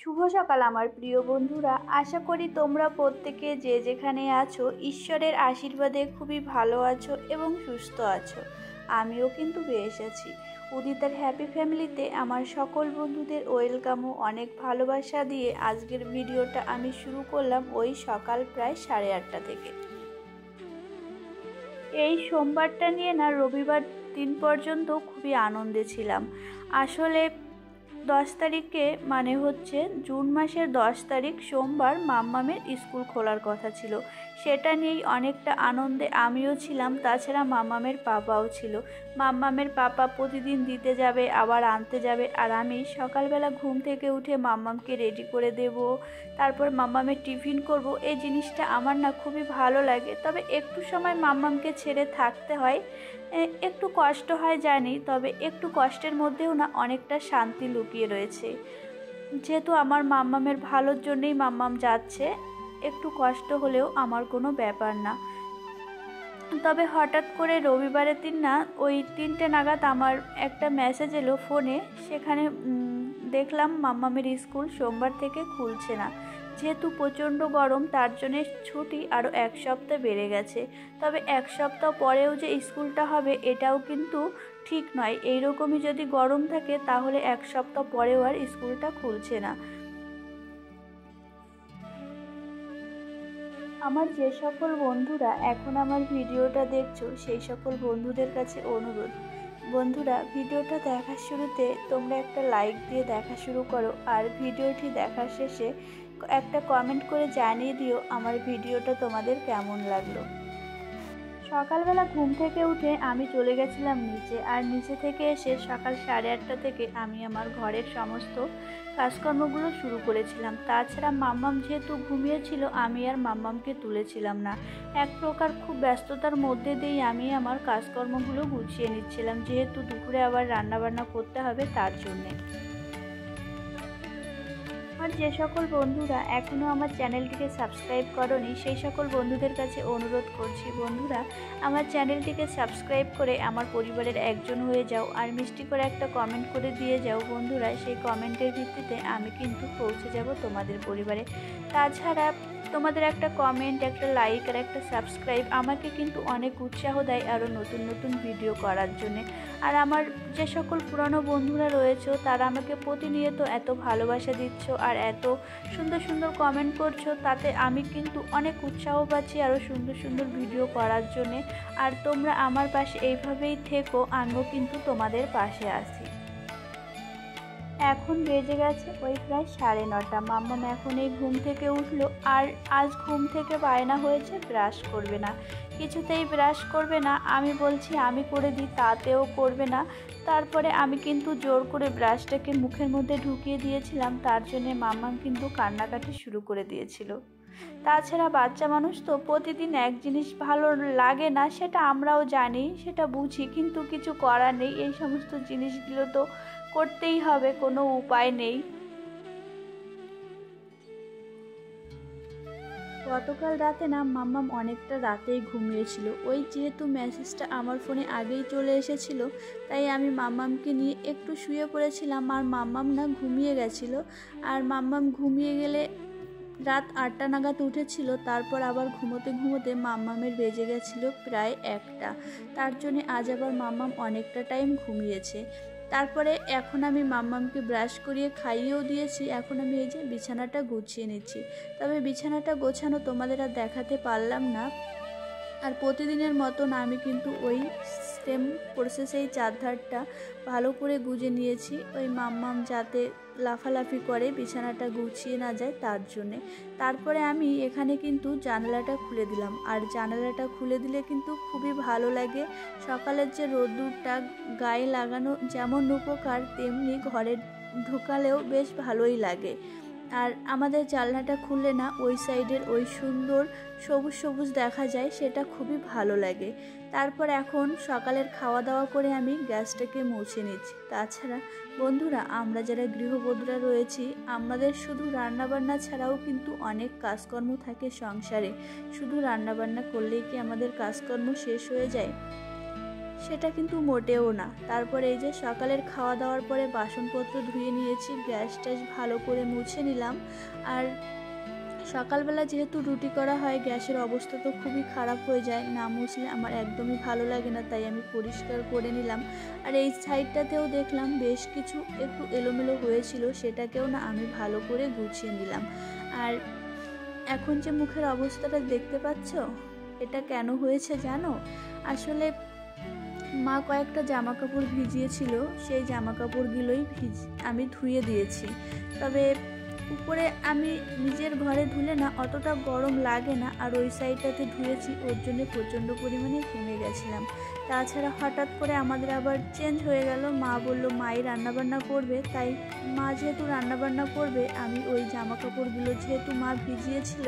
শুভ সকাল আমার প্রিয় বন্ধুরা, আশা করি তোমরা প্রত্যেকে যে যেখানে আছো ঈশ্বরের আশীর্বাদে খুবই ভালো আছো এবং সুস্থ আছো। আমিও কিন্তু বেশ আছি। উদিতার হ্যাপি ফ্যামিলিতে আমার সকল বন্ধুদের ওয়েলকাম ও অনেক ভালোবাসা দিয়ে আজকের ভিডিওটা আমি শুরু করলাম ওই সকাল প্রায় 8:30 থেকে। এই সোমবারটা নিয়ে না রবিবার দিন পর্যন্ত খুবই আনন্দে ছিলাম। আসলে 10 তারিখে মানে হচ্ছে জুন মাসের 10 তারিখ সোমবার মাম্মামের স্কুল খোলার কথা ছিল। সেটা নিয়েই অনেকটা আনন্দে আমিও ছিলাম, তাছাড়া মাম্মামের পাপাও ছিল। মাম্মামের পাপা প্রতিদিন দিতে যাবে আবার আনতে যাবে, আর আমি সকালবেলা ঘুম থেকে উঠে মাম্মামকে রেডি করে দেব, তারপর মাম্মামের টিফিন করব। এই জিনিসটা আমার না খুবই ভালো লাগে, তবে একটু সময় মাম্মামকে ছেড়ে থাকতে হয়, একটু কষ্ট হয় জানি, তবে একটু কষ্টের মধ্যেও না অনেকটা শান্তি লুকিয়ে রয়েছে। যেহেতু আমার মাম্মামের ভালোর জন্যই মাম্মাম যাচ্ছে, একটু কষ্ট হলেও আমার কোনো ব্যাপার না। তবে হঠাৎ করে রবিবারের দিন না ওই 3টে নাগাদ আমার একটা মেসেজ এলো ফোনে, সেখানে দেখলাম মাম্মামের স্কুল সোমবার থেকে খুলছে না। যেহেতু প্রচণ্ড গরম, তার জন্য ছুটি আরও 1 সপ্তাহ বেড়ে গেছে। তবে 1 সপ্তাহ পরেও যে স্কুলটা হবে এটাও কিন্তু ঠিক নয়। এইরকমই যদি গরম থাকে তাহলে 1 সপ্তাহ পরেও আর স্কুলটা খুলছে না। আমার যে সকল বন্ধুরা এখন আমার ভিডিওটা দেখছো সেই সকল বন্ধুদের কাছে অনুরোধ, বন্ধুরা ভিডিওটা দেখার শুরুতে তোমরা একটা লাইক দিয়ে দেখা শুরু করো, আর ভিডিওটি দেখার শেষে একটা কমেন্ট করে জানিয়ে দিও আমার ভিডিওটা তোমাদের কেমন লাগলো। সকালবেলা ঘুম থেকে উঠে আমি চলে গেছিলাম নিচে, আর নিচে থেকে এসে সকাল 8:30 থেকে আমি আমার ঘরের সমস্ত কাজকর্মগুলো শুরু করেছিলাম। তাছাড়া মাম্মাম যেহেতু ঘুমিয়েছিল, আমি আর মাম্মামকে তুলেছিলাম না। এক প্রকার খুব ব্যস্ততার মধ্যে দিয়েই আমি আমার কাজকর্মগুলো গুছিয়ে নিচ্ছিলাম, যেহেতু দুপুরে আবার রান্নাবান্না করতে হবে তার জন্যে। আর যে সকল বন্ধুরা এখনও আমার চ্যানেলটিকে সাবস্ক্রাইব করোনি সেই সকল বন্ধুদের কাছে অনুরোধ করছি, বন্ধুরা আমার চ্যানেলটিকে সাবস্ক্রাইব করে আমার পরিবারের একজন হয়ে যাও, আর মিষ্টি করে একটা কমেন্ট করে দিয়ে যাও বন্ধুরা। সেই কমেন্টের ভিত্তিতে আমি কিন্তু পৌঁছে যাব তোমাদের পরিবারে। তাছাড়া তোমাদের একটা কমেন্ট, একটা লাইক আর একটা সাবস্ক্রাইব আমাকে কিন্তু অনেক উৎসাহ দেয় আরও নতুন নতুন ভিডিও করার জন্যে। আর আমার যে সকল পুরনো বন্ধুরা রয়েছে তারা আমাকে প্রতিনিয়ত এত ভালোবাসা দিচ্ছ আর এত সুন্দর সুন্দর কমেন্ট করছো, তাতে আমি কিন্তু অনেক উৎসাহ পাচ্ছি আরও সুন্দর সুন্দর ভিডিও করার জন্যে। আর তোমরা আমার পাশে এইভাবেই থেকো, আমিও কিন্তু তোমাদের পাশে আছি। এখন বেজে গেছে ওই প্রায় 9:30। মাম্মাম এখন এই ঘুম থেকে উঠলো, আর আজ ঘুম থেকে বায়না হয়েছে ব্রাশ করবে না, কিছুতেই ব্রাশ করবে না। আমি বলছি আমি করে দিই, তাতেও করবে না। তারপরে আমি কিন্তু জোর করে ব্রাশটাকে মুখের মধ্যে ঢুকিয়ে দিয়েছিলাম, তার জন্যে মাম্মাম কিন্তু কান্নাকাটি শুরু করে দিয়েছিল। তাছাড়া বাচ্চা মানুষ তো প্রতিদিন এক জিনিস ভালো লাগে না, সেটা আমরাও জানি, সেটা বুঝি, কিন্তু কিছু করার নেই। এই সমস্ত জিনিসগুলো তো করতেই হবে, কোনো উপায় নেই। গতকাল রাতে না মাম্মাম অনেকটা রাতেই ঘুমিয়েছিল। ওই যেহেতু মেসেজটা আমার ফোনে আগেই চলে এসেছিল, তাই আমি মাম্মামকে নিয়ে একটু শুয়ে পড়েছিলাম, আর মাম্মাম না ঘুমিয়ে গেছিলো। আর মাম্মাম ঘুমিয়ে গেলে রাত 8টা নাগাদ উঠেছিল, তারপর আবার ঘুমোতে ঘুমোতে মাম্মামের বেজে গেছিলো প্রায় 1টা। তার জন্যে আজ আবার মাম্মাম অনেকটা টাইম ঘুমিয়েছে। তারপরে এখন আমি মাম্মামকে ব্রাশ করিয়ে খাইয়েও দিয়েছি, এখন আমি এই যে বিছানাটা গুছিয়ে নিচ্ছি। তবে বিছানাটা গোছানো তোমাদের আর দেখাতে পারলাম না। আর প্রতিদিনের মতন আমি কিন্তু ওই সেম প্রসেসেই চারধারটা ভালো করে গুজে নিয়েছি, ওই মাম্মাম যাতে লাফালাফি করে বিছানাটা গুছিয়ে না যায় তার জন্যে। তারপরে আমি এখানে কিন্তু জানালাটা খুলে দিলাম, আর জানালাটা খুলে দিলে কিন্তু খুবই ভালো লাগে। সকালের যে রোদ্দুরটা গায়ে লাগানো যেমন উপকার, তেমনি ঘরে ঢোকালেও বেশ ভালোই লাগে। আর আমাদের জানলাটা খুললে না ওই সাইডের ওই সুন্দর সবুজ সবুজ দেখা যায়, সেটা খুবই ভালো লাগে। তারপর এখন সকালের খাওয়া দাওয়া করে আমি গ্যাসটাকে মুছে নিচ্ছি। তাছাড়া বন্ধুরা আমরা যারা গৃহবধূরা রয়েছি, আমাদের শুধু রান্নাবান্না ছাড়াও কিন্তু অনেক কাজকর্ম থাকে সংসারে। শুধু রান্নাবান্না করলেই কি আমাদের কাজকর্ম শেষ হয়ে যায়? সেটা কিন্তু মোটেও না। তারপরে এই যে সকালের খাওয়া দাওয়ার পরে বাসনপত্র ধুয়ে নিয়েছি, গ্যাস ট্যাস ভালো করে মুছে নিলাম। আর সকালবেলা যেহেতু রুটি করা হয়, গ্যাসের অবস্থা তো খুবই খারাপ হয়ে যায়, না মুছলে আমার একদমই ভালো লাগে না, তাই আমি পরিষ্কার করে নিলাম। আর এই সাইডটাতেও দেখলাম বেশ কিছু একটু এলোমেলো হয়েছিল, সেটাকেও না আমি ভালো করে গুছিয়ে নিলাম। আর এখন যে মুখের অবস্থাটা দেখতে পাচ্ছ, এটা কেন হয়েছে জানো? আসলে মা কয়েকটা জামা কাপড় ভিজিয়েছিল, সেই জামা কাপড়গুলোই আমি ধুয়ে দিয়েছি। তবে উপরে আমি নিজের ঘরে ধুলে না অতটা গরম লাগে না, আর ওই সাইডটাতে ধুয়েছি, ওর জন্য প্রচণ্ড পরিমাণে ঘেমে গেছিলাম। তাছাড়া হঠাৎ করে আমাদের আবার চেঞ্জ হয়ে গেল, মা বলল মাই রান্নাবান্না করবে, তাই মা যেহেতু রান্নাবান্না করবে আমি ওই জামা কাপড়গুলো যেহেতু মা ভিজিয়েছিল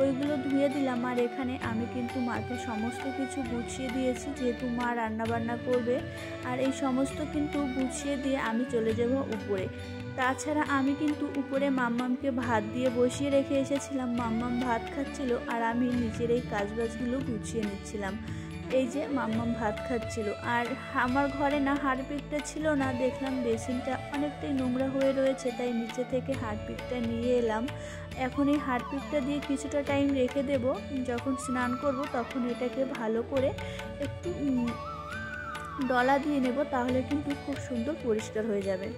ওইগুলো ধুয়ে দিলাম। আর এখানে আমি কিন্তু মাকে সমস্ত কিছু গুছিয়ে দিয়েছি, যেহেতু মা রান্নাবান্না করবে। আর এই সমস্ত কিন্তু গুছিয়ে দিয়ে আমি চলে যাব উপরে। তাছাড়া আমি কিন্তু উপরে মাম্মামকে ভাত দিয়ে বসিয়ে রেখে এসেছিলাম, মাম্মাম ভাত খাচ্ছিল আর আমি নিজের এই কাজবাজগুলো গুছিয়ে নিচ্ছিলাম। এই যে মাম্মাম ভাত খাচ্ছিল, আর আমার ঘরে না হারপিকটা ছিল না, দেখলাম বেসিনটা অনেকটাই নোংরা হয়ে রয়েছে, তাই নিচে থেকে হারপিকটা নিয়ে এলাম। এখন এই হারপিকটা দিয়ে কিছুটা টাইম রেখে দেব, যখন স্নান করব তখন এটাকে ভালো করে একটু ডলা দিয়ে নেব, তাহলে কিন্তু খুব সুন্দর পরিষ্কার হয়ে যাবে।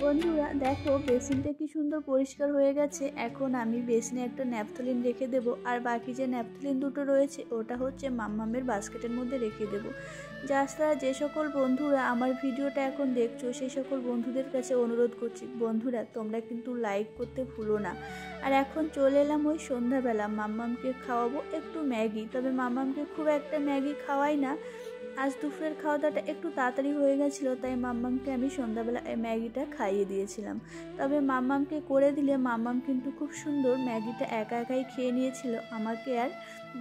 বন্ধুরা দেখো বেসিনটা কি সুন্দর পরিষ্কার হয়ে গেছে। এখন আমি বেসিনে একটা ন্যাপথলিন রেখে দেব, আর বাকি যে ন্যাপথলিন দুটো রয়েছে ওটা হচ্ছে মাম্মামের বাস্কেটের মধ্যে রেখে দেব। যারা যে সকল বন্ধুরা আমার ভিডিওটা এখন দেখছো সেই সকল বন্ধুদের কাছে অনুরোধ করছি, বন্ধুরা তোমরা কিন্তু লাইক করতে ভুলো না। আর এখন চলে এলাম ওই সন্ধ্যাবেলা, মাম্মামকে খাওয়াবো একটু ম্যাগি। তবে মাম্মামকে খুব একটা ম্যাগি খাওয়াই না, আজ দুপুরের খাওয়া দাওয়াটা একটু তাড়াতাড়ি হয়ে গেছিলো, তাই মাম্মামকে আমি সন্ধ্যাবেলা ম্যাগিটা খাইয়ে দিয়েছিলাম। তবে মাম্মামকে করে দিলে মাম্মাম কিন্তু খুব সুন্দর ম্যাগিটা একা একাই খেয়ে নিয়েছিল, আমাকে আর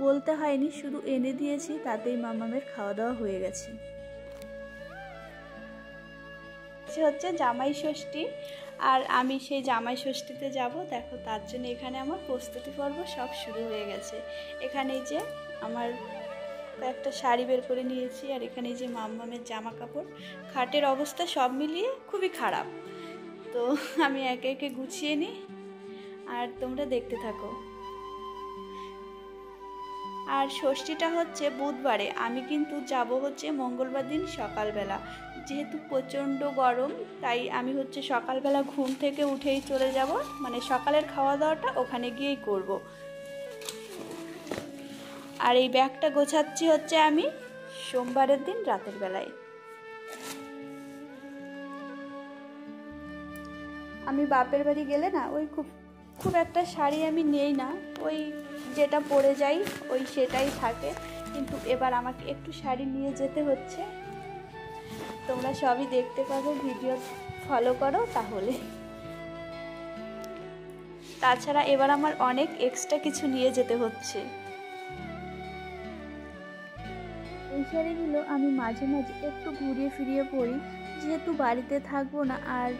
বলতে হয়নি, শুধু এনে দিয়েছি, তাতেই মাম্মামের খাওয়া দাওয়া হয়ে গেছে। হচ্ছে জামাই ষষ্ঠী, আর আমি সেই জামাই ষষ্ঠীতে যাব। দেখো তার জন্য এখানে আমার প্রস্তুতি পর্ব সব শুরু হয়ে গেছে। এখানে যে আমার একটা শাড়ি বের করে নিয়েছি, আর এখানে যে মাম্মামের জামা কাপড়, খাটের অবস্থা সব মিলিয়ে খুবই খারাপ, তো আমি একে একে গুছিয়ে নিই আর তোমরা দেখতে থাকো। আর ষষ্ঠীটা হচ্ছে বুধবারে, আমি কিন্তু যাব হচ্ছে মঙ্গলবার দিন সকালবেলা, যেহেতু প্রচণ্ড গরম তাই আমি হচ্ছে সকালবেলা ঘুম থেকে উঠেই চলে যাব, মানে সকালের খাওয়া দাওয়াটা ওখানে গিয়েই করব। আর এই ব্যাগটা গোছাচ্ছি হচ্ছে আমি সোমবারের দিন রাতের বেলায়। আমি বাপের বাড়ি গেলে না ওই খুব একটা শাড়ি আমি নেই না, ওই যেটা পরে যাই ওই সেটাই থাকে, কিন্তু এবার আমাকে একটু শাড়ি নিয়ে যেতে হচ্ছে। তোমরা সবই দেখতে পাবে, ভিডিও ফলো করো তাহলে। তাছাড়া এবার আমার অনেক এক্সট্রা কিছু নিয়ে যেতে হচ্ছে। এই শাড়িগুলো আমি মাঝে মাঝে একটু ঘুরিয়ে ফিরিয়ে পরি, যেহেতু বাড়িতে থাকবো না, আর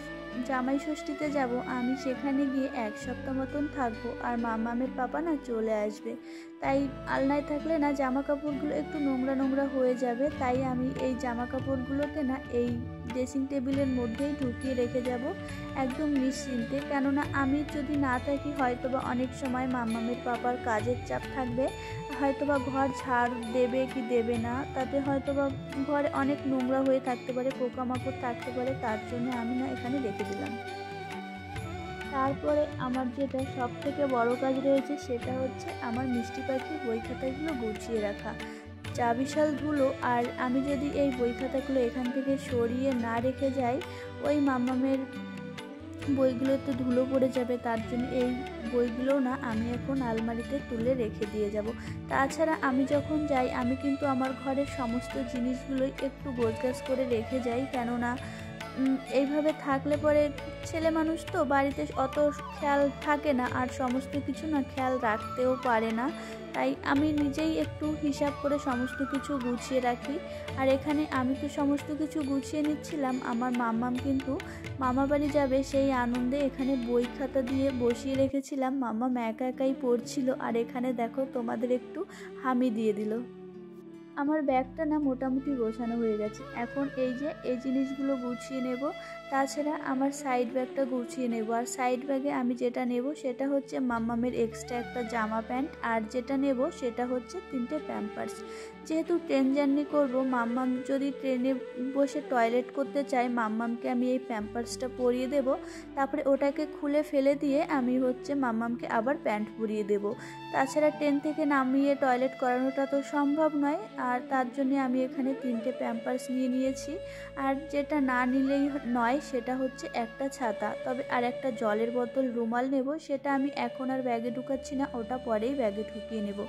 জামাই ষষ্ঠীতে যাব, আমি সেখানে গিয়ে 1 সপ্তাহ মতন থাকবো, আর মামামের পাপা না চলে আসবে, তাই আলনায় থাকলে না জামা কাপড়গুলো একটু নোংরা নোংরা হয়ে যাবে, তাই আমি এই জামা কাপড়গুলোকে না এই ড্রেসিং টেবিলের মধ্যেই ঢুকিয়ে রেখে যাব একদম নিশ্চিন্তে। কেননা আমি যদি না থাকি হয়তোবা অনেক সময় মামামের পাপার কাজের চাপ থাকবে, হয়তোবা ঘর ঝাড় দেবে কি দেবে না, তাতে হয়তোবা ঘরে অনেক নোংরা হয়ে থাকতে পারে, পোকামাকড় থাকতে পারে, তার জন্য আমি না এখানে রেখে দিলাম। তারপরে আমার যেটা সব থেকে বড় কাজ রয়েছে সেটা হচ্ছে আমার মিষ্টি পাখির বই খাতাগুলো গুছিয়ে রাখা। যা বিশাল ধুলো, আর আমি যদি এই বই খাতাগুলো এখান থেকে সরিয়ে না রেখে যাই, ওই মাম্মামের বইগুলো তো ধুলো পড়ে যাবে, তার জন্য এই বইগুলো না আমি এখন আলমারিতে তুলে রেখে দিয়ে যাব। তাছাড়া আমি যখন যাই আমি কিন্তু আমার ঘরের সমস্ত জিনিসগুলোই একটু গোছগাছ করে রেখে যাই, কেননা এইভাবে থাকলে পরে ছেলে মানুষ তো বাড়িতে অত খেয়াল থাকে না, আর সমস্ত কিছু না খেয়াল রাখতেও পারে না। তাই আমি নিজেই একটু হিসাব করে সমস্ত কিছু গুছিয়ে রাখি। আর এখানে আমি তো সমস্ত কিছু গুছিয়ে নিচ্ছিলাম, আমার মাম্মাম কিন্তু মামা বাড়ি যাবে সেই আনন্দে এখানে বই খাতা দিয়ে বসিয়ে রেখেছিলাম। মাম্মাম একা একাই পড়ছিল, আর এখানে দেখো তোমাদের একটু হামি দিয়ে দিল। আমার ব্যাগটা না মোটামুটি গোছানো হয়ে গেছে। এখন এই যে এই জিনিসগুলো গুছিয়ে নেব, তাছাড়া আমার সাইড ব্যাগটা গুছিয়ে নেব। আর সাইড ব্যাগে আমি যেটা নেব সেটা হচ্ছে মাম্মামের এক্সট্রা একটা জামা প্যান্ট, আর যেটা নেব সেটা হচ্ছে 3টে প্যাম্পার্স। যেহেতু ট্রেন জার্নি করব, মাম্মাম যদি ট্রেনে বসে টয়লেট করতে চায়, মাম্মামকে আমি এই প্যাম্পার্সটা পরিয়ে দেব। তারপরে ওটাকে খুলে ফেলে দিয়ে আমি হচ্ছে মাম্মামকে আবার প্যান্ট পরিয়ে দেব। তাছাড়া ট্রেন থেকে নামিয়ে টয়লেট করানোটা তো সম্ভব নয়, আর তার জন্য আমি এখানে 3টে প্যাম্পার্স নিয়ে নিয়েছি। আর যেটা না নিলেই নয় সেটা হচ্ছে একটা ছাতা, তবে আর একটা জলের বোতল, রুমাল নেব। সেটা আমি এখন আর ব্যাগে ঢুকাচ্ছি না, ওটা পরেই ব্যাগে ঢুকিয়ে নেব।